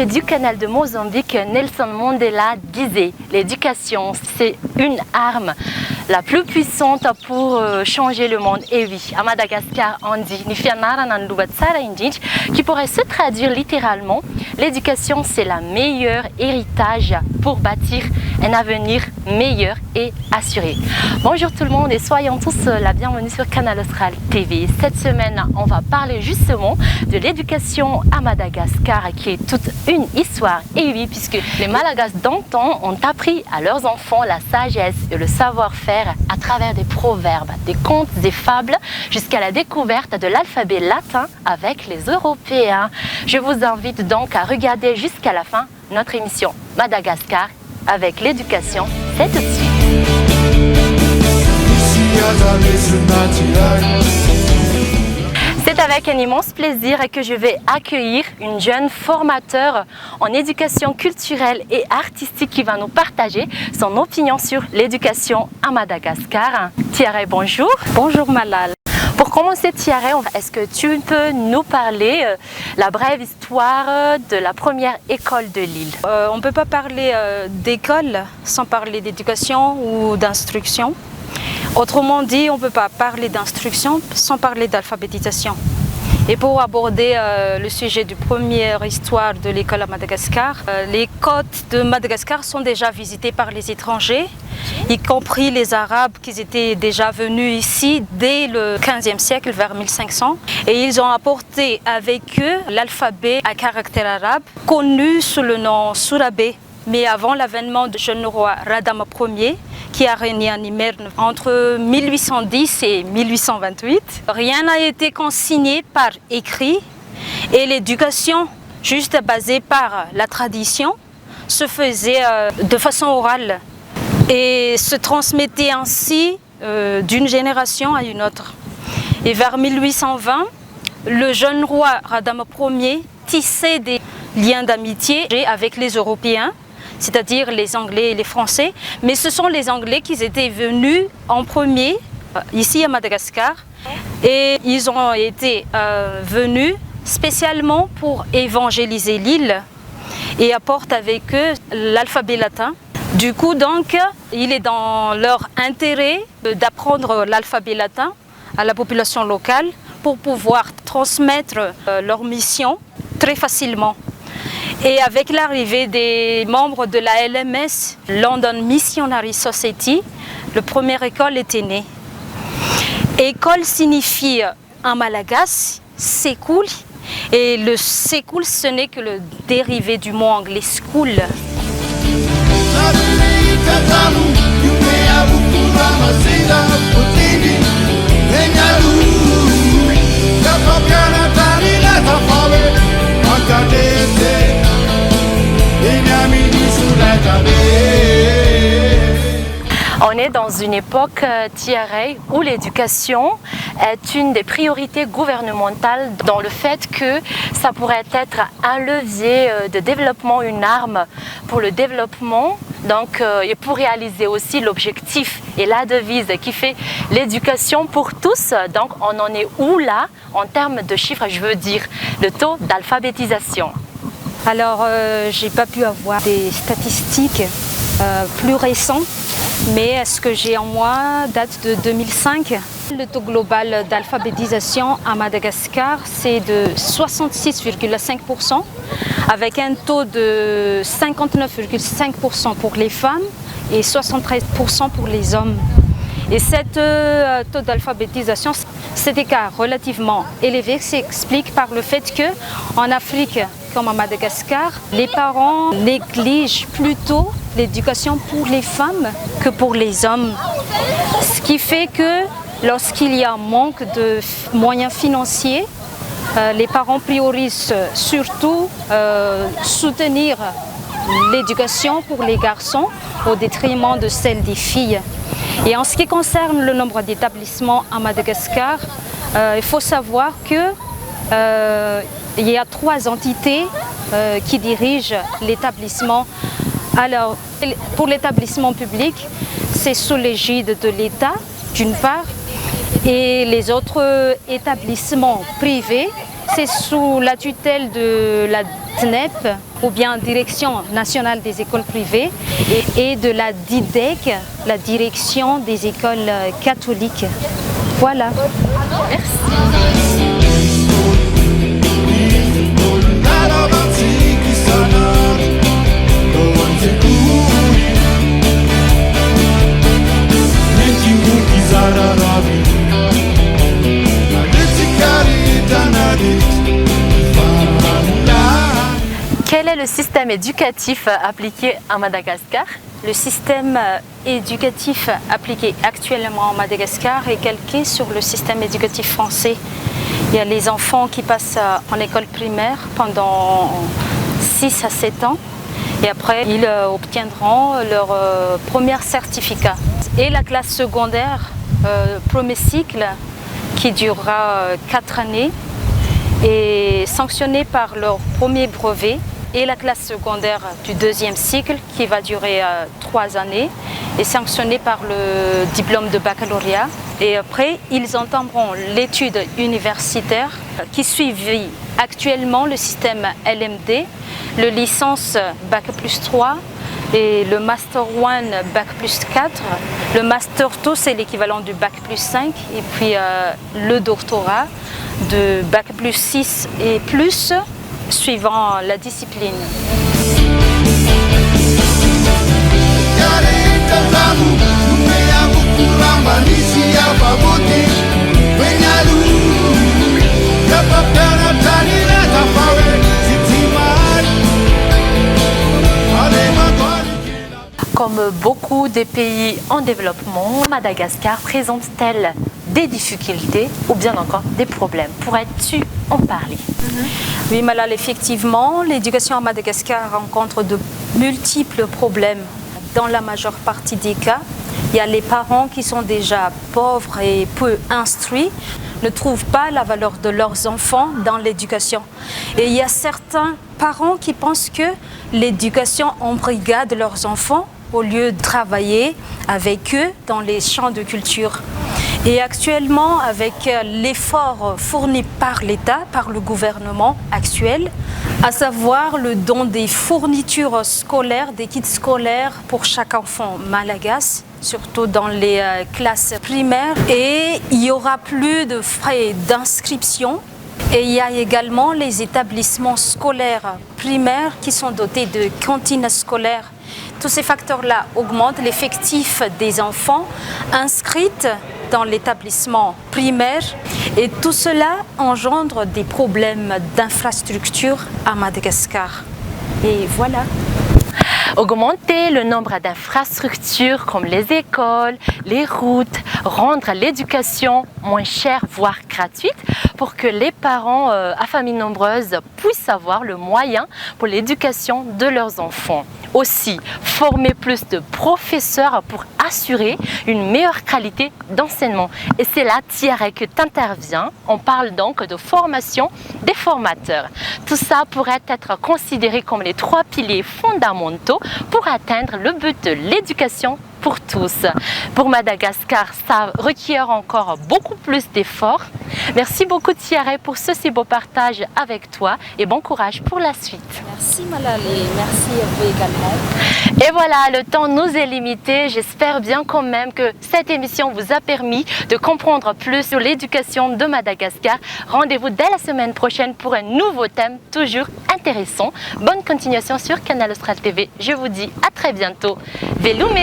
député du canal de Mozambique, Nelson Mandela, disait « L'éducation, c'est une arme la plus puissante pour changer le monde. » Et oui, à Madagascar, on dit qui pourrait se traduire littéralement « L'éducation, c'est le meilleur héritage pour bâtir un avenir meilleur et assuré. » Bonjour tout le monde et soyons tous la bienvenue sur Canal Austral TV. Cette semaine, on va parler justement de l'éducation à Madagascar qui est toute une histoire. Et oui, puisque les Malagasy d'antan ont appris à leurs enfants la sagesse et le savoir-faire à travers des proverbes, des contes, des fables, jusqu'à la découverte de l'alphabet latin avec les Européens. Je vous invite donc à regarder jusqu'à la fin notre émission Madagascar avec l'éducation. C'est tout de suite. C'est avec un immense plaisir que je vais accueillir une jeune formateur en éducation culturelle et artistique qui va nous partager son opinion sur l'éducation à Madagascar. Tiare, bonjour. Bonjour Malal. Pour commencer, Tiare, est-ce que tu peux nous parler la brève histoire de la première école de l'île? On ne peut pas parler d'école sans parler d'éducation ou d'instruction. Autrement dit, on ne peut pas parler d'instruction sans parler d'alphabétisation. Et pour aborder le sujet du première histoire de l'école à Madagascar, les côtes de Madagascar sont déjà visitées par les étrangers, y compris les Arabes qui étaient déjà venus ici dès le 15e siècle, vers 1500. Et ils ont apporté avec eux l'alphabet à caractère arabe, connu sous le nom Surabé. Mais avant l'avènement du jeune roi Radama Ier, qui a régné en Imerne entre 1810 et 1828, rien n'a été consigné par écrit et l'éducation, juste basée par la tradition, se faisait de façon orale et se transmettait ainsi d'une génération à une autre. Et vers 1820, le jeune roi Radama Ier tissait des liens d'amitié avec les Européens, c'est-à-dire les Anglais et les Français, mais ce sont les Anglais qui étaient venus en premier ici à Madagascar et ils ont été venus spécialement pour évangéliser l'île et apportent avec eux l'alphabet latin. Du coup, donc, il est dans leur intérêt d'apprendre l'alphabet latin à la population locale pour pouvoir transmettre leur mission très facilement. Et avec l'arrivée des membres de la LMS, London Missionary Society, la première école était née. École signifie en malagasy « sekul » et le « sekul » ce n'est que le dérivé du mot anglais « school ». On est dans une époque, Tiare, où l'éducation est une des priorités gouvernementales dans le fait que ça pourrait être un levier de développement, une arme pour le développement, donc, et pour réaliser aussi l'objectif et la devise qui fait l'éducation pour tous. Donc on en est où là en termes de chiffres, je veux dire le taux d'alphabétisation? Alors, j'ai pas pu avoir des statistiques plus récentes, mais ce que j'ai en moi date de 2005. Le taux global d'alphabétisation à Madagascar, c'est de 66,5%, avec un taux de 59,5% pour les femmes et 73% pour les hommes. Et cet taux d'alphabétisation, cet écart relativement élevé s'explique par le fait qu'en Afrique, comme à Madagascar, les parents négligent plutôt l'éducation pour les femmes que pour les hommes. Ce qui fait que lorsqu'il y a un manque de moyens financiers, les parents priorisent surtout soutenir l'éducation pour les garçons au détriment de celle des filles. Et en ce qui concerne le nombre d'établissements à Madagascar, il faut savoir qu'il y a 3 entités qui dirigent l'établissement. Alors, pour l'établissement public, c'est sous l'égide de l'État, d'une part, et les autres établissements privés, C'est sous la tutelle de la DNEP, ou bien Direction nationale des écoles privées, et de la DIDEC, la Direction des écoles catholiques. Voilà. Quel est le système éducatif appliqué à Madagascar? Le système éducatif appliqué actuellement à Madagascar est calqué sur le système éducatif français. Il y a les enfants qui passent en école primaire pendant 6 à 7 ans et après ils obtiendront leur premier certificat. Et la classe secondaire, premier cycle, qui durera 4 années, est sanctionnée par leur premier brevet. Et la classe secondaire du deuxième cycle, qui va durer 3 années, est sanctionnée par le diplôme de baccalauréat. Et après, ils entameront l'étude universitaire qui suit actuellement le système LMD, le licence Bac plus 3 et le Master 1 Bac plus 4. Le Master 2, c'est l'équivalent du Bac plus 5. Et puis le doctorat de Bac plus 6 et plus, suivant la discipline. Comme beaucoup de pays en développement, Madagascar présente-t-elle des difficultés ou bien encore des problèmes? Pourrais-tu en parler? Oui, Malal, effectivement, l'éducation à Madagascar rencontre de multiples problèmes. Dans la majeure partie des cas, il y a les parents qui sont déjà pauvres et peu instruits, ne trouvent pas la valeur de leurs enfants dans l'éducation. Et il y a certains parents qui pensent que l'éducation embrigade leurs enfants au lieu de travailler avec eux dans les champs de culture. Et actuellement, avec l'effort fourni par l'État, par le gouvernement actuel, à savoir le don des fournitures scolaires, des kits scolaires pour chaque enfant malagasy, surtout dans les classes primaires, et il n'y aura plus de frais d'inscription. Et il y a également les établissements scolaires primaires qui sont dotés de cantines scolaires. Tous ces facteurs-là augmentent l'effectif des enfants inscrits dans l'établissement primaire et tout cela engendre des problèmes d'infrastructure à Madagascar. Et voilà. Augmenter le nombre d'infrastructures comme les écoles, les routes, rendre l'éducation moins chère, voire gratuite, pour que les parents à famille nombreuse puissent avoir le moyen pour l'éducation de leurs enfants. Aussi, former plus de professeurs pour assurer une meilleure qualité d'enseignement. Et c'est là, Thierry, que tu interviens. On parle donc de formation des formateurs. Tout ça pourrait être considéré comme les 3 piliers fondamentaux pour atteindre le but de l'éducation pour tous. Pour Madagascar, ça requiert encore beaucoup plus d'efforts. Merci beaucoup Thierry pour ce si beau partage avec toi et bon courage pour la suite. Merci Malal et merci à vous également. Et voilà, le temps nous est limité. J'espère bien quand même que cette émission vous a permis de comprendre plus sur l'éducation de Madagascar. Rendez-vous dès la semaine prochaine pour un nouveau thème toujours intéressant. Bonne continuation sur Canal Austral TV. Je vous dis à très bientôt. Velume!